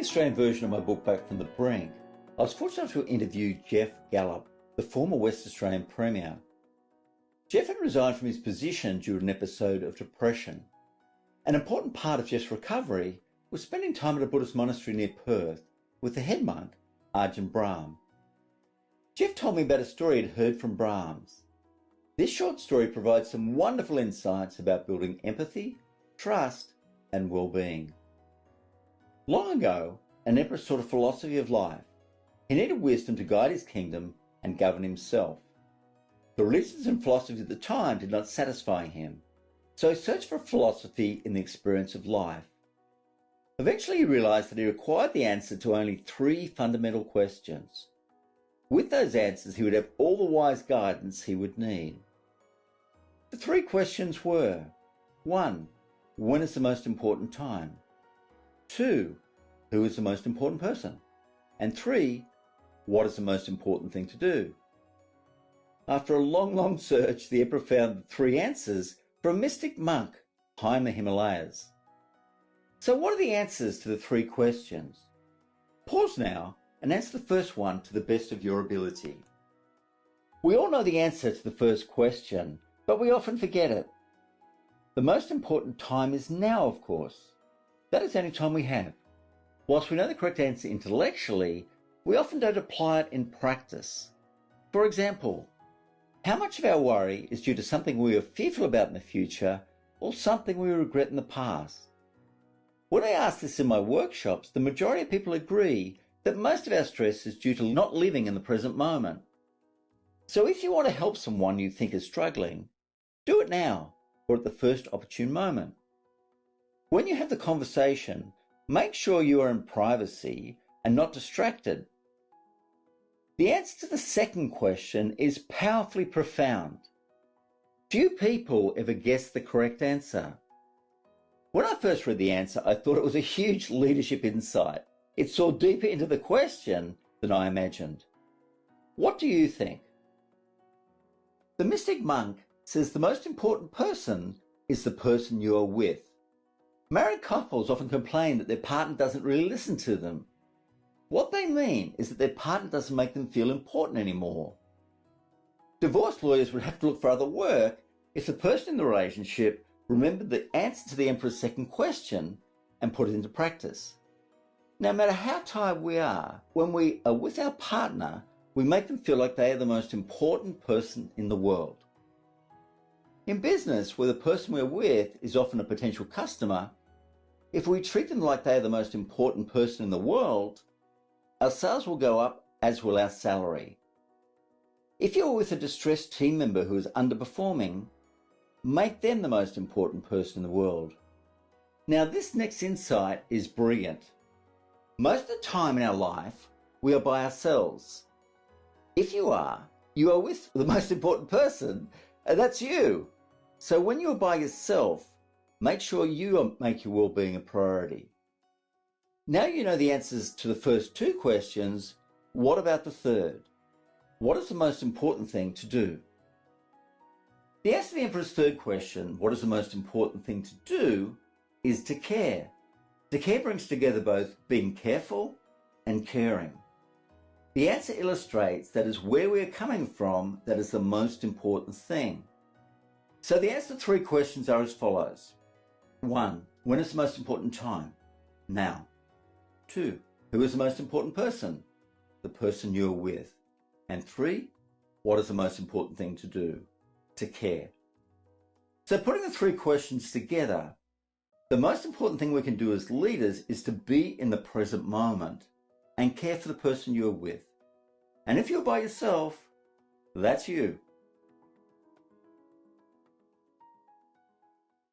Australian version of my book Back from the Brink, I was fortunate to interview Geoff Gallop, the former West Australian Premier. Geoff had resigned from his position due to an episode of depression. An important part of Geoff's recovery was spending time at a Buddhist monastery near Perth with the head monk, Ajahn Brahm. Geoff told me about a story he'd heard from Brahms. This short story provides some wonderful insights about building empathy, trust, and well-being. Long ago, an emperor sought a philosophy of life. He needed wisdom to guide his kingdom and govern himself. The religions and philosophy at the time did not satisfy him, so he searched for philosophy in the experience of life. Eventually he realized that he required the answer to only 3 fundamental questions. With those answers, he would have all the wise guidance he would need. The 3 questions were: 1. When is the most important time? 2. Who is the most important person? And 3. What is the most important thing to do? After a long search, the emperor found the 3 answers from a mystic monk high in the Himalayas. So what are the answers to the 3 questions? Pause now and answer the first one to the best of your ability. We all know the answer to the first question, but we often forget it. The most important time is now, of course. That is the only time we have. Whilst we know the correct answer intellectually, we often don't apply it in practice. For example, how much of our worry is due to something we are fearful about in the future or something we regret in the past? When I ask this in my workshops, the majority of people agree that most of our stress is due to not living in the present moment. So if you want to help someone you think is struggling, do it now or at the first opportune moment. When you have the conversation, make sure you are in privacy and not distracted. The answer to the second question is powerfully profound. Few people ever guess the correct answer. When I first read the answer, I thought it was a huge leadership insight. It saw deeper into the question than I imagined. What do you think? The mystic monk says the most important person is the person you are with. Married couples often complain that their partner doesn't really listen to them. What they mean is that their partner doesn't make them feel important anymore. Divorce lawyers would have to look for other work if the person in the relationship remembered the answer to the emperor's second question and put it into practice. No matter how tired we are, when we are with our partner, we make them feel like they are the most important person in the world. In business, where the person we're with is often a potential customer, if we treat them like they are the most important person in the world, our sales will go up, as will our salary. If you're with a distressed team member who is underperforming, make them the most important person in the world. Now, this next insight is brilliant. Most of the time in our life, we are by ourselves. If you are with the most important person, and that's you. So when you're by yourself, make sure you make your well-being a priority. Now you know the answers to the first 2 questions. What about the third? What is the most important thing to do? The answer to the emperor's third question, what is the most important thing to do, is to care. To care brings together both being careful and caring. The answer illustrates that is where we are coming from that is the most important thing. So the answer to 3 questions are as follows. 1. When is the most important time? Now. 2. Who is the most important person? The person you're with. And 3. What is the most important thing to do? To care. So putting the 3 questions together, the most important thing we can do as leaders is to be in the present moment and care for the person you're with. And if you're by yourself, that's you.